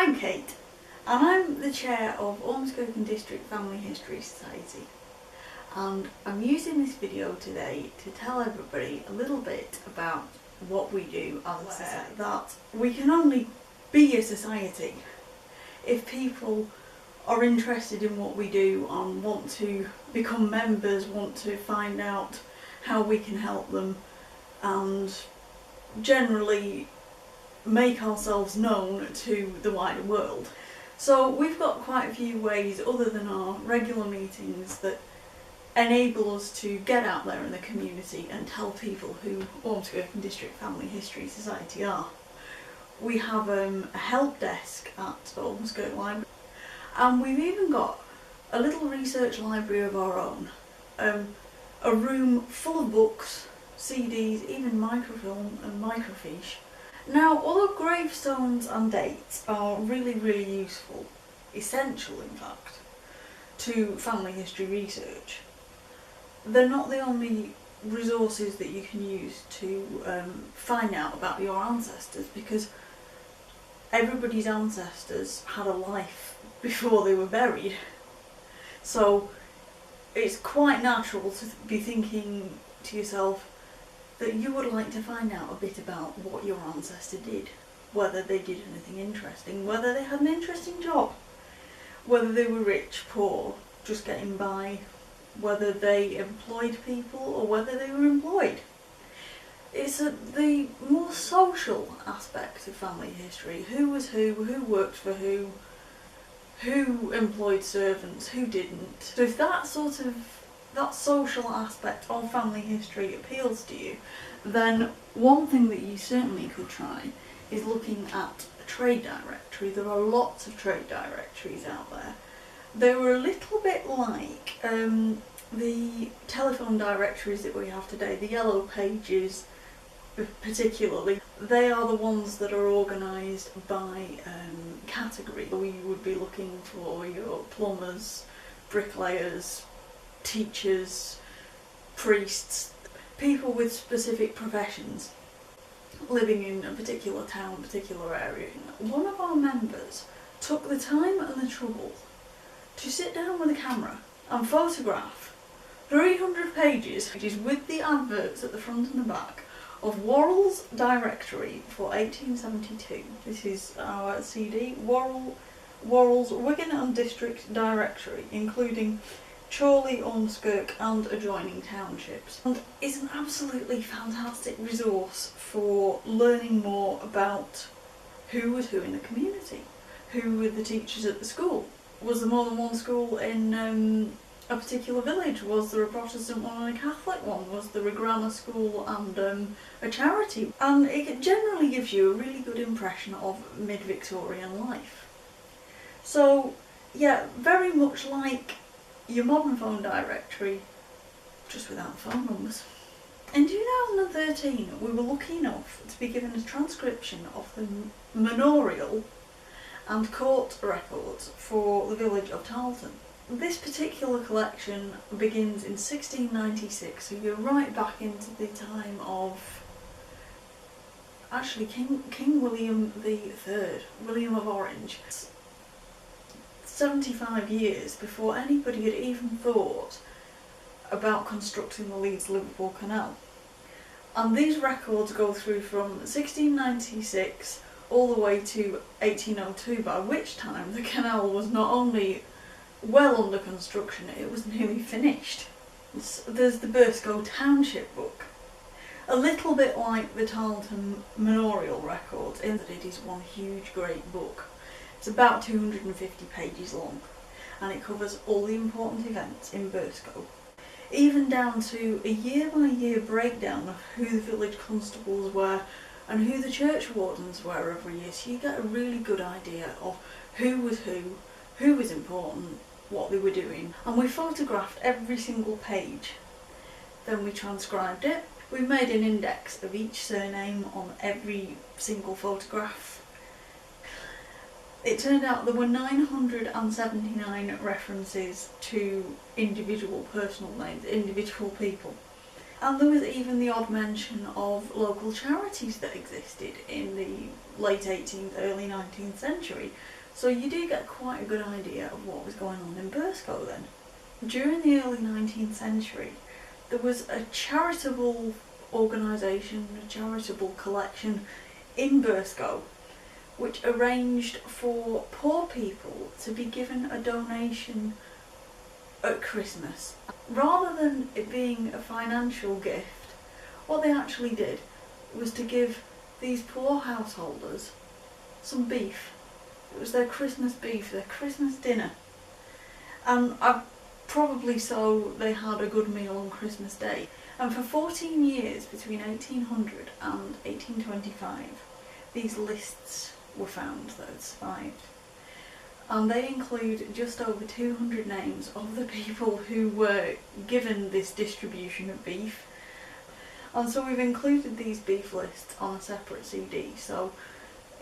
I'm Kate, and I'm the chair of Ormskirk District Family History Society, and I'm using this video today to tell everybody a little bit about what we do as a society. That we can only be a society if people are interested in what we do and want to become members, want to find out how we can help them, and generally make ourselves known to the wider world. So we've got quite a few ways other than our regular meetings that enable us to get out there in the community and tell people who Ormskirk District Family History Society are. We have a help desk at Ormskirk Library, and we've even got a little research library of our own. A room full of books, CDs, even microfilm and microfiche. Now, although gravestones and dates are really useful, essential in fact, to family history research, they're not the only resources that you can use to find out about your ancestors, because everybody's ancestors had a life before they were buried. So it's quite natural to be thinking to yourself that you would like to find out a bit about what your ancestor did, whether they did anything interesting, whether they had an interesting job, whether they were rich, poor, just getting by, whether they employed people or whether they were employed. It's the more social aspect of family history. Who was who worked for who employed servants, who didn't. So if that social aspect of family history appeals to you, then one thing that you certainly could try is looking at a trade directory. There are lots of trade directories out there. They were a little bit like the telephone directories that we have today, the yellow pages particularly. They are the ones that are organised by category. We would be looking for your plumbers, bricklayers, teachers, priests, people with specific professions living in a particular town, particular area. One of our members took the time and the trouble to sit down with a camera and photograph 300 pages with the adverts at the front and the back of Worrell's Directory for 1872. This is our CD, Worrell's Wigan and District Directory, including Chorley, Ormskirk and adjoining townships. And it's an absolutely fantastic resource for learning more about who was who in the community. Who were the teachers at the school? Was there more than one school in a particular village? Was there a Protestant one and a Catholic one? Was there a grammar school and a charity? And it generally gives you a really good impression of mid-Victorian life. So yeah, very much like your modern phone directory, just without phone numbers. In 2013 we were lucky enough to be given a transcription of the manorial and court records for the village of Tarleton. This particular collection begins in 1696, so you're right back into the time of actually King William III, William of Orange. 75 years before anybody had even thought about constructing the Leeds-Liverpool Canal. And these records go through from 1696 all the way to 1802, by which time the canal was not only well under construction, it was nearly finished. There's the Burscough Township book, a little bit like the Tarleton Manorial records, in that it is one huge great book. It's about 250 pages long, and it covers all the important events in Burscough, even down to a year-by-year breakdown of who the village constables were and who the church wardens were every year, so you get a really good idea of who was who was important, what they were doing. And we photographed every single page, then we transcribed it. We made an index of each surname on every single photograph. It turned out there were 979 references to individual personal names, individual people. And there was even the odd mention of local charities that existed in the late 18th, early 19th century. So you do get quite a good idea of what was going on in Burscough then. During the early 19th century, there was a charitable organisation, a charitable collection in Burscough, which arranged for poor people to be given a donation at Christmas. Rather than it being a financial gift, what they actually did was to give these poor householders some beef. It was their Christmas beef, their Christmas dinner. And probably so they had a good meal on Christmas Day. And for 14 years, between 1800 and 1825, these lists were found that had survived. And they include just over 200 names of the people who were given this distribution of beef. And so we've included these beef lists on a separate CD, so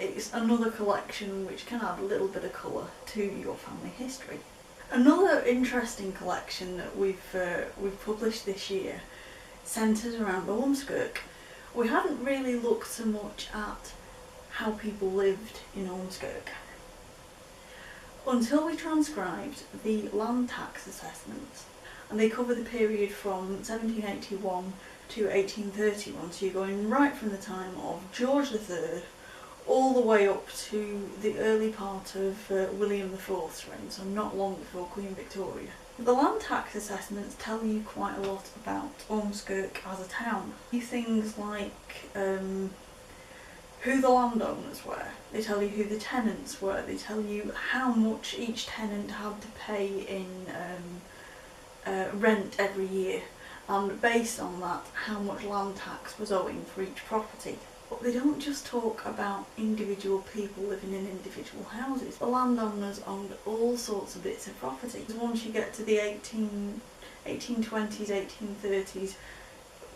it's another collection which can add a little bit of colour to your family history. Another interesting collection that we've published this year centres around Ormskirk. We hadn't really looked so much at how people lived in Ormskirk until we transcribed the land tax assessments, and they cover the period from 1781 to 1831, so you're going right from the time of George III all the way up to the early part of William IV's reign, so not long before Queen Victoria. The land tax assessments tell you quite a lot about Ormskirk as a town. Things like who the landowners were, they tell you who the tenants were, they tell you how much each tenant had to pay in rent every year, and based on that, how much land tax was owing for each property. But they don't just talk about individual people living in individual houses. The landowners owned all sorts of bits of property. Once you get to the 1820s, 1830s,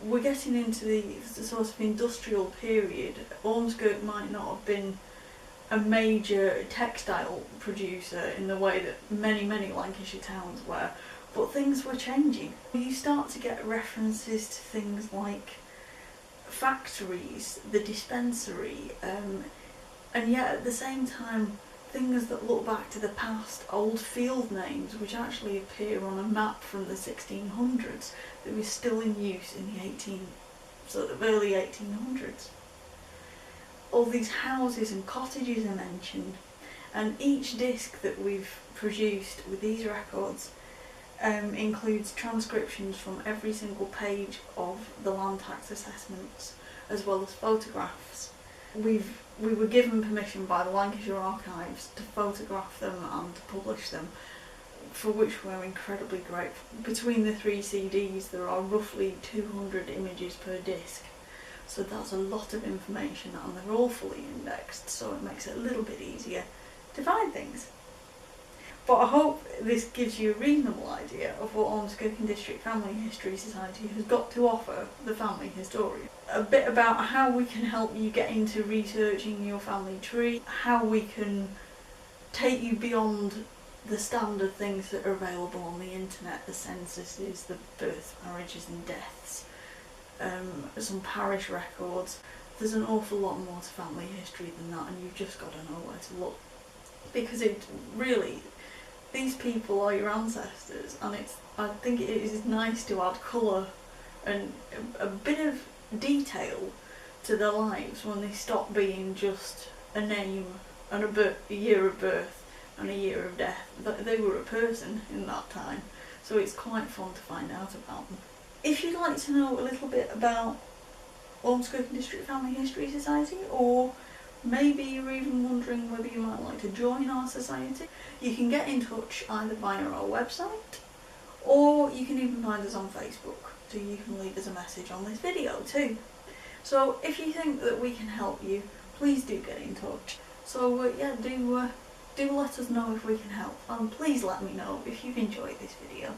we're getting into the sort of industrial period. Ormskirk might not have been a major textile producer in the way that many Lancashire towns were, but things were changing. You start to get references to things like factories, the dispensary, and yet at the same time things that look back to the past, old field names which actually appear on a map from the 1600s that was still in use in the early 1800s. All these houses and cottages are mentioned, and each disc that we've produced with these records includes transcriptions from every single page of the land tax assessments, as well as photographs. We were given permission by the Lancashire Archives to photograph them and to publish them, for which we're incredibly grateful. Between the 3 CDs there are roughly 200 images per disc, so that's a lot of information, and they're all fully indexed, so it makes it a little bit easier to find things. But I hope this gives you a reasonable idea of what Ormskirk and District Family History Society has got to offer the family historian. A bit about how we can help you get into researching your family tree, how we can take you beyond the standard things that are available on the internet, the censuses, the births, marriages and deaths, some parish records. There's an awful lot more to family history than that, and you've just got to know where to look. Because it really, these people are your ancestors, and I think it is nice to add colour and a bit of detail to their lives when they stop being just a name and a year of birth and a year of death. They were a person in that time, so it's quite fun to find out about them. If you'd like to know a little bit about Ormskirk and District Family History Society, or maybe you're even wondering whether you might like to join our society, you can get in touch either via our website, or you can even find us on Facebook, so you can leave us a message on this video too. So if you think that we can help you, please do get in touch. So yeah, do let us know if we can help, and please let me know if you've enjoyed this video.